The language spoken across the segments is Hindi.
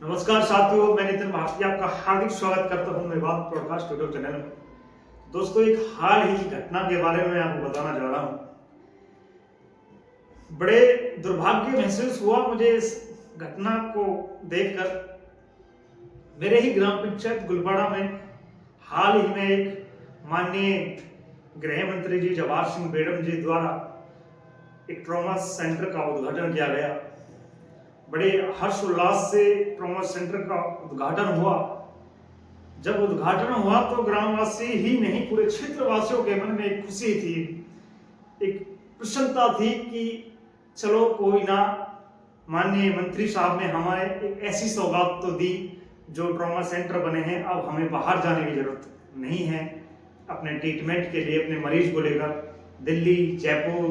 नमस्कार साथियों, मैं नितिन भारती आपका हार्दिक स्वागत करता हूं मेरी बात पॉडकास्ट यूट्यूब चैनल में। दोस्तों, एक हाल ही की घटना के बारे में आपको बताना चाह रहा हूं। बड़े दुर्भाग्य महसूस हुआ मुझे इस घटना को देखकर। मेरे ही ग्राम पंचायत गुलपाड़ा में हाल ही में एक माननीय गृह मंत्री जी जवाहर सिंह बेड़म जी द्वारा एक ट्रॉमा सेंटर का उद्घाटन किया गया। बड़े हर्षोल्लास से ट्रॉमा सेंटर का उद्घाटन हुआ। जब उद्घाटन हुआ तो ग्रामवासी ही नहीं, पूरे क्षेत्रवासियों के मन में एक खुशी थी, एक प्रसन्नता थी कि चलो कोई ना, माननीय मंत्री साहब ने हमारे एक ऐसी सौगात तो दी जो ट्रॉमा सेंटर बने हैं। अब हमें बाहर जाने की जरूरत नहीं है अपने ट्रीटमेंट के लिए, अपने मरीज को लेकर दिल्ली, जयपुर,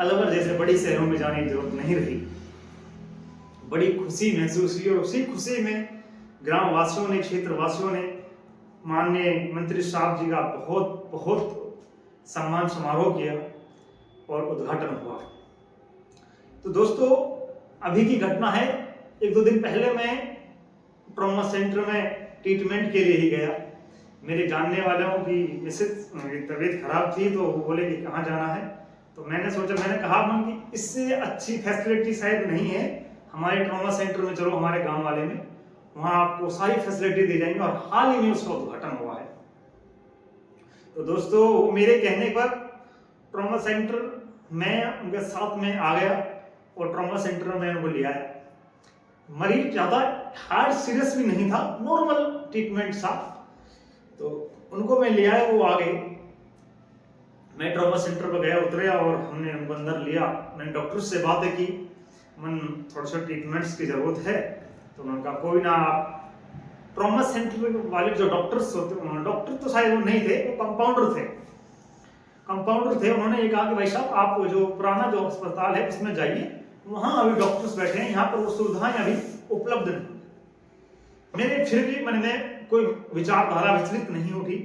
अलवर जैसे बड़ी शहरों में जाने की जरूरत नहीं रही। बड़ी खुशी महसूस हुई और उसी खुशी में ग्रामवासियों ने, क्षेत्रवासियों ने माननीय मंत्री साहब जी का बहुत बहुत सम्मान समारोह किया और उद्घाटन हुआ। तो दोस्तों, अभी की घटना है, एक दो दिन पहले मैं ट्रॉमा सेंटर में ट्रीटमेंट के लिए ही गया। मेरे जानने वालों की मिसेस तबीयत खराब थी तो वो बोले कि कहाँ जाना है। तो मैंने कहा कि इससे अच्छी फैसिलिटी शायद नहीं है हमारे ट्रॉमा सेंटर में, चलो हमारे गांव वाले में, वहां आपको सारी फैसिलिटी दी जाएंगी। और हाल ही में उसका उद्घाटन हुआ है। तो दोस्तों, मेरे कहने पर ट्रॉमा सेंटर मैं उनके साथ में आ गया और ट्रॉमा सेंटर में उनको लिया आया। मरीज ज्यादा हार्ड सीरियस भी नहीं था, नॉर्मल ट्रीटमेंट था। तो उनको मैं ले आया, वो आ गए। मैं ट्रॉमा सेंटर पर गया, उतरे और हमने उनको अंदर लिया। मैंने डॉक्टर से बातें की, मन थोड़ा सा ट्रीटमेंट्स की जरूरत है। तो उन्होंने कहा कोई ना, आप ट्रॉमा सेंटर वाले जो डॉक्टर्स होते, डॉक्टर तो शायद वो नहीं थे, वो कंपाउंडर थे। उन्होंने ये कहा कि भाई साहब, आप जो पुराना जो अस्पताल है उसमें जाइए, वहां अभी डॉक्टर्स बैठे हैं, यहाँ पर वो सुविधाएं अभी उपलब्ध नहीं। मेरे फिर भी मन में कोई विचारधारा विचलित नहीं उठी।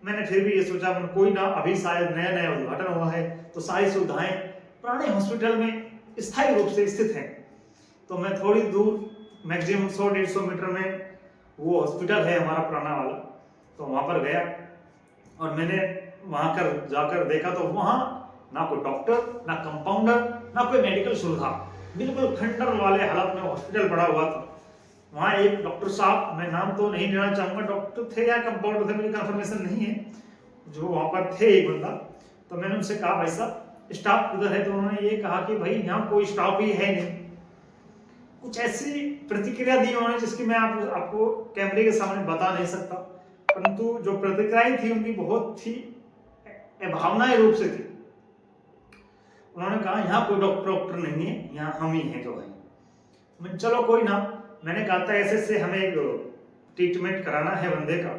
मैंने फिर भी ये सोचा, कोई ना, अभी शायद नया नया उद्घाटन हुआ है तो सारी सुविधाएं पुराने हॉस्पिटल में स्थायी रूप से स्थित है। तो मैं थोड़ी दूर, मैक्सिमम 100-150 मीटर में वो हॉस्पिटल है हमारा पुराना वाला, तो वहां पर गया और मैंने वहां कर जाकर देखा तो वहां ना कोई डॉक्टर, ना कंपाउंडर, ना कोई मेडिकल सुविधा, बिल्कुल खंडर वाले हालत में हॉस्पिटल पड़ा हुआ था। वहां एक डॉक्टर साहब, मैं नाम तो नहीं लेना चाहूंगा, डॉक्टर थे या कंपाउंडर थे मुझे कंफर्मेशन नहीं है, जो वहां पर थे एक बंदा। तो मैंने उनसे कहा भाई साहब स्टाफ किधर है? तो उन्होंने ये कहा कि भाई यहाँ कोई स्टाफ ही है नहीं। कुछ ऐसी प्रतिक्रिया दी उन्होंने जिसकी मैं आपको कैमरे के सामने बता नहीं सकता, परंतु जो प्रतिक्रियाएं थी उनकी बहुत ही अभावनाएं रूप से थी। उन्होंने कहा यहाँ कोई डॉक्टर नहीं है, यहाँ हम ही हैं जो है। मैं चलो कोई ना, मैंने कहा था ऐसे से हमें एक ट्रीटमेंट कराना है बंदे का।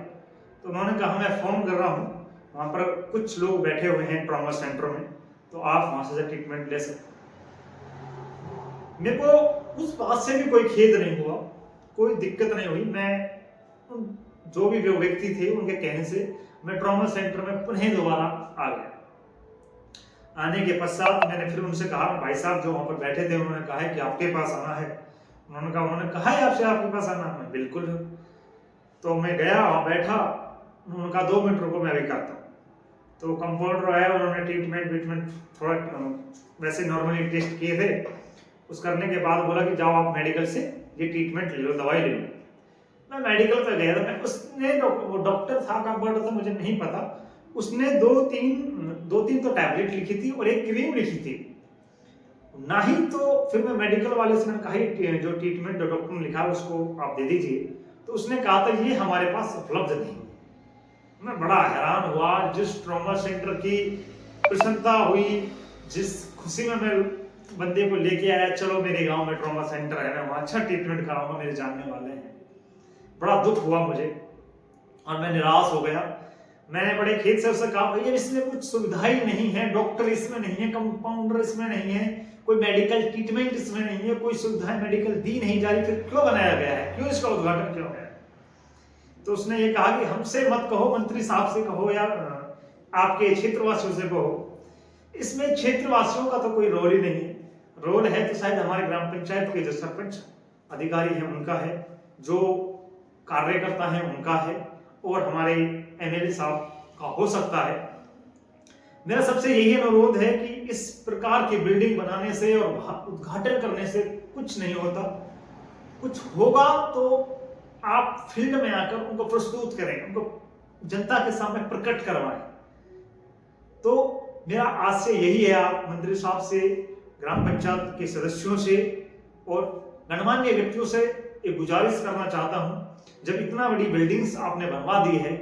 तो उन्होंने कहा मैं फोन कर रहा हूँ, वहां पर कुछ लोग बैठे हुए हैं ट्रॉमा सेंटर में, तो आप वहां से ट्रीटमेंट ले सकते। मेरे को उस बात से भी कोई खेद नहीं हुआ, कोई दिक्कत नहीं हुई। मैं जो भी व्यक्ति थे उनके कहने से मैं ट्रॉमा सेंटर में पुनः दोबारा आ गया। आने के पश्चात मैंने फिर उनसे कहा, भाई साहब जो वहां पर बैठे थे उन्होंने कहा है कि आपके पास आना है। उन्होंने कहा है आपसे आपके पास आना है? बिल्कुल। तो मैं गया, वहां बैठा। उन्होंने कहा 2 मिनट रुको, मैं अभी करता हूँ। तो कंपाउंडर आया, उन्होंने ट्रीटमेंट थोड़ा वैसे नॉर्मली टेस्ट किए थे। उस करने के बाद बोला कि जाओ आप मेडिकल से ये ट्रीटमेंट ले लो, दवाई ले लो। मैं मेडिकल पे गया था। उसने वो डॉक्टर था, कंपाउंडर था, मुझे नहीं पता। उसने दो तीन तो टैबलेट लिखी थी और एक क्रीम लिखी थी ना ही। तो फिर मैं मेडिकल वाले से मैंने कहा जो ट्रीटमेंट जो डॉक्टर ने लिखा उसको आप दे दीजिए। तो उसने कहा था ये हमारे पास उपलब्ध नहीं। मैं बड़ा हैरान हुआ, जिस ट्रॉमा सेंटर की प्रसन्नता हुई, जिस खुशी में मैं बंदे को लेके आया, चलो मेरे गांव में ट्रॉमा सेंटर है, मैं वहां अच्छा ट्रीटमेंट कराऊंगा, मेरे जानने वाले हैं। बड़ा दुख हुआ मुझे और मैं निराश हो गया। मैंने बड़े खेद से उससे कहा भैया इसमें कुछ सुविधा ही नहीं है, डॉक्टर इसमें नहीं है, कंपाउंडर इसमें नहीं है, कोई मेडिकल ट्रीटमेंट इसमें नहीं है, कोई सुविधाएं मेडिकल दी नहीं जा रही, फिर क्यों बनाया गया है, क्यों इसका उद्घाटन क्यों है? तो उसने ये कहा कि हमसे मत कहो, मंत्री साहब से कहो या आपके क्षेत्रवासियों से कहो। इसमें क्षेत्रवासियों का तो कोई रोल ही नहीं है। रोल है तो शायद हमारे ग्राम पंचायत के जो सरपंच अधिकारी हैं उनका है, जो कार्यकर्ता हैं उनका है और हमारे एमएलए साहब का हो सकता है। मेरा सबसे यही अनुरोध है कि इस प्रकार की बिल्डिंग बनाने से और उद्घाटन करने से कुछ नहीं होता। कुछ होगा तो आप फील्ड में आकर उनको प्रस्तुत करें, उनको जनता के सामने प्रकट करवाएं। तो मेरा आज से यही है, आप मंत्री साहब से, ग्राम पंचायत के सदस्यों से और गणमान्य व्यक्तियों से एक गुजारिश करना चाहता हूं, जब इतना बड़ी बिल्डिंग्स आपने बनवा दी है,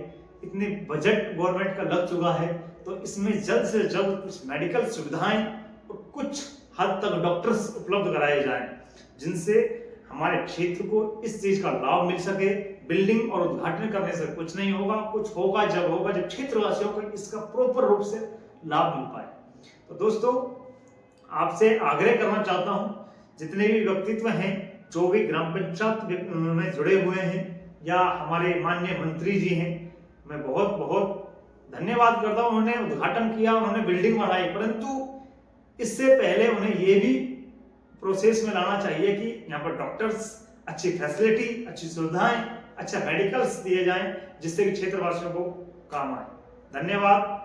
इतने बजट गवर्नमेंट का लग चुका है, तो इसमें जल्द से जल्द कुछ मेडिकल सुविधाएं और कुछ हद तक डॉक्टर्स उपलब्ध कराए जाएं, जिनसे हमारे क्षेत्र को इस चीज का लाभ मिल सके। बिल्डिंग और उद्घाटन करने से कुछ नहीं होगा, कुछ होगा जब क्षेत्रवासियों को इसका प्रॉपर रूप से लाभ मिल पाए। तो दोस्तों, आपसे आग्रह करना चाहता हूं, जितने भी व्यक्तित्व हैं जो भी ग्राम पंचायत में जुड़े हुए हैं या हमारे माननीय मंत्री जी हैं, मैं बहुत बहुत धन्यवाद करता हूं। उन्होंने उद्घाटन किया, उन्होंने बिल्डिंग बढ़ाई, परंतु इससे पहले उन्हें ये भी प्रोसेस में लाना चाहिए कि यहाँ पर डॉक्टर्स, अच्छी फैसिलिटी, अच्छी सुविधाएं, अच्छा मेडिकल्स दिए जाएं, जिससे कि क्षेत्रवासियों को काम आए। धन्यवाद।